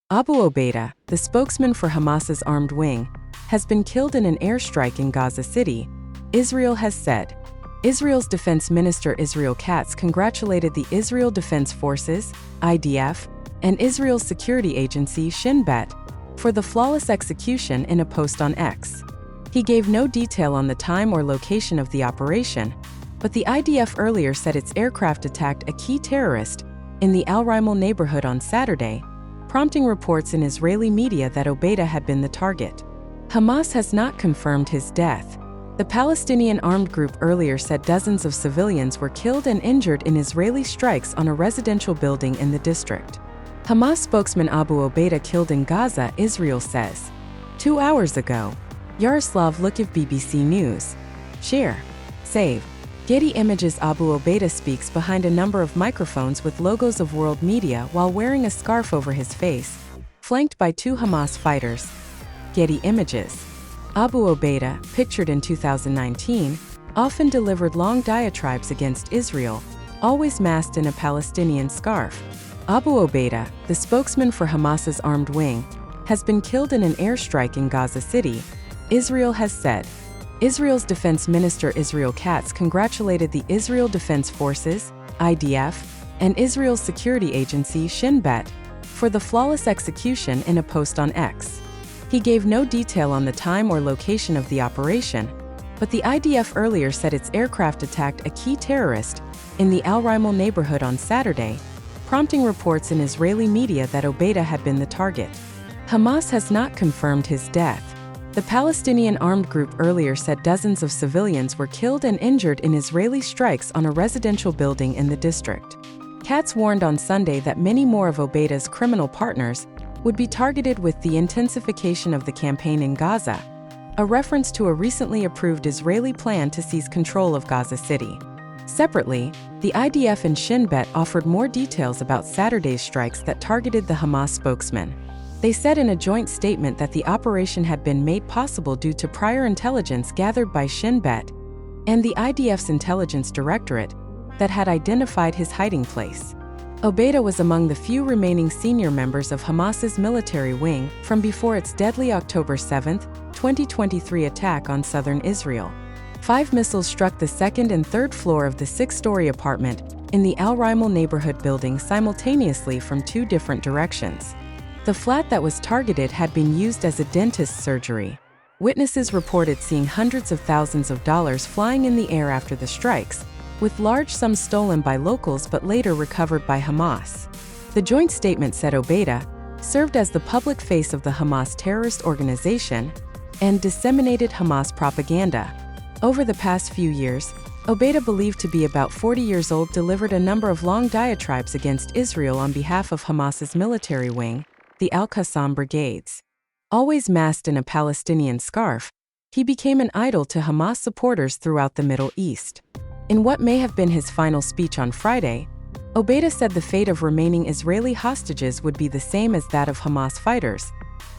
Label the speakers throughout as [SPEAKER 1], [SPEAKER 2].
[SPEAKER 1] Abu Obeida, the spokesman for Hamas's armed wing, has been killed in an airstrike in Gaza City, Israel has said. Israel's Defense Minister Israel Katz congratulated the Israel Defense Forces, IDF, and Israel's security agency Shin Bet for the flawless execution in a post on X. He gave no detail on the time or location of the operation, but the IDF earlier said its aircraft attacked a key terrorist in the Al Rimel neighborhood on Saturday, prompting reports in Israeli media that Obeida had been the target. Hamas has not confirmed his death. The Palestinian armed group earlier said dozens of civilians were killed and injured in Israeli strikes on a residential building in the district. Hamas spokesman Abu Obeida killed in Gaza, Israel says. 2 hours ago. Yaroslav Lukiv, BBC News. Share. Save. Getty Images. Abu Obeida speaks behind a number of microphones with logos of world media while wearing a scarf over his face, flanked by 2 Hamas fighters. Getty Images. Abu Obeida, pictured in 2019, often delivered long diatribes against Israel, always masked in a Palestinian scarf. Abu Obeida, the spokesman for Hamas's armed wing, has been killed in an airstrike in Gaza City, Israel has said. Israel's Defense Minister Israel Katz congratulated the Israel Defense Forces, IDF, and Israel's security agency Shin Bet for the flawless execution in a post on X. He gave no detail on the time or location of the operation, but the IDF earlier said its aircraft attacked a key terrorist in the Al Rimel neighborhood on Saturday, prompting reports in Israeli media that Obeida had been the target. Hamas has not confirmed his death. The Palestinian armed group earlier said dozens of civilians were killed and injured in Israeli strikes on a residential building in the district. Katz warned on Sunday that many more of Obeida's criminal partners would be targeted with the intensification of the campaign in Gaza, a reference to a recently approved Israeli plan to seize control of Gaza City. Separately, the IDF and Shin Bet offered more details about Saturday's strikes that targeted the Hamas spokesman. They said in a joint statement that the operation had been made possible due to prior intelligence gathered by Shin Bet and the IDF's intelligence directorate that had identified his hiding place. Obeida was among the few remaining senior members of Hamas's military wing from before its deadly October 7, 2023 attack on southern Israel. 5 missiles struck the second and third floor of the 6-story apartment in the Al Rimel neighborhood building simultaneously from 2 different directions. The flat that was targeted had been used as a dentist's surgery. Witnesses reported seeing hundreds of thousands of dollars flying in the air after the strikes, with large sums stolen by locals but later recovered by Hamas. The joint statement said Obeida served as the public face of the Hamas terrorist organization and disseminated Hamas propaganda. Over the past few years, Obeida, believed to be about 40 years old, delivered a number of long diatribes against Israel on behalf of Hamas's military wing, the Al-Qassam Brigades. Always masked in a Palestinian scarf, he became an idol to Hamas supporters throughout the Middle East. In what may have been his final speech on Friday, Obeida said the fate of remaining Israeli hostages would be the same as that of Hamas fighters,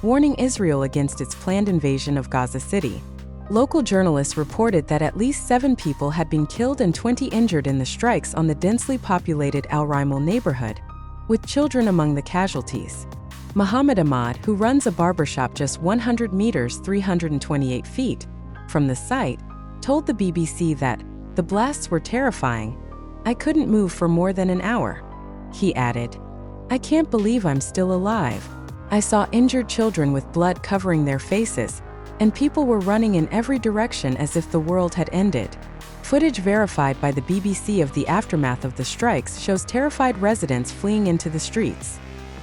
[SPEAKER 1] warning Israel against its planned invasion of Gaza City. Local journalists reported that at least 7 people had been killed and 20 injured in the strikes on the densely populated Al Rimel neighborhood, with children among the casualties. Muhammad Ahmad, who runs a barbershop just 100 meters (328 feet) from the site, told the BBC that the blasts were terrifying. "I couldn't move for more than an hour." He added, "I can't believe I'm still alive. I saw injured children with blood covering their faces, and people were running in every direction as if the world had ended." Footage verified by the BBC of the aftermath of the strikes shows terrified residents fleeing into the streets.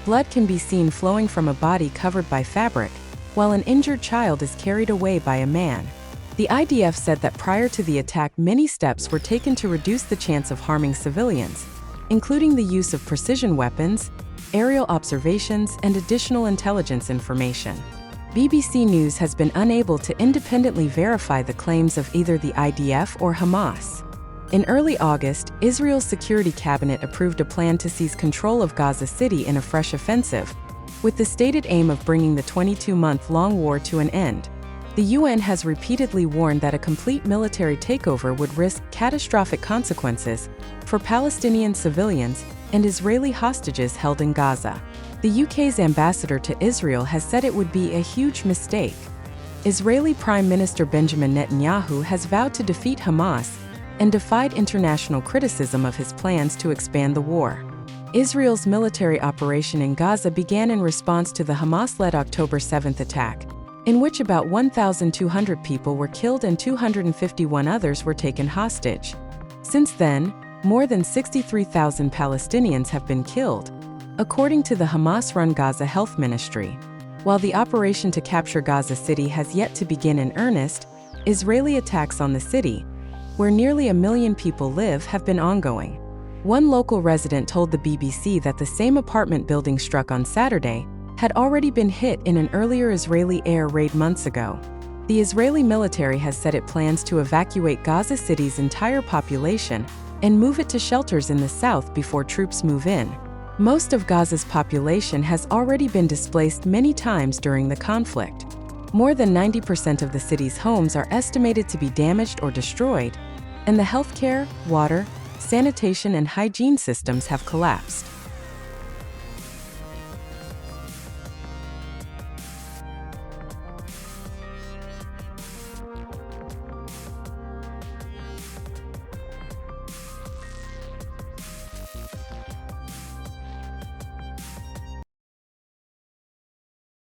[SPEAKER 1] Blood can be seen flowing from a body covered by fabric, while an injured child is carried away by a man. The IDF said that prior to the attack, many steps were taken to reduce the chance of harming civilians, including the use of precision weapons, aerial observations, and additional intelligence information. BBC News has been unable to independently verify the claims of either the IDF or Hamas. In early August, Israel's security cabinet approved a plan to seize control of Gaza City in a fresh offensive, with the stated aim of bringing the 22-month-long war to an end. The UN has repeatedly warned that a complete military takeover would risk catastrophic consequences for Palestinian civilians and Israeli hostages held in Gaza. The UK's ambassador to Israel has said it would be a huge mistake. Israeli Prime Minister Benjamin Netanyahu has vowed to defeat Hamas and defied international criticism of his plans to expand the war. Israel's military operation in Gaza began in response to the Hamas-led October 7th attack, in which about 1,200 people were killed and 251 others were taken hostage. Since then, more than 63,000 Palestinians have been killed, according to the Hamas-run Gaza Health Ministry. While the operation to capture Gaza City has yet to begin in earnest, Israeli attacks on the city, where nearly 1 million people live, have been ongoing. One local resident told the BBC that the same apartment building struck on Saturday had already been hit in an earlier Israeli air raid months ago. The Israeli military has said it plans to evacuate Gaza City's entire population and move it to shelters in the south before troops move in. Most of Gaza's population has already been displaced many times during the conflict. More than 90% of the city's homes are estimated to be damaged or destroyed, and the healthcare, water, sanitation and hygiene systems have collapsed.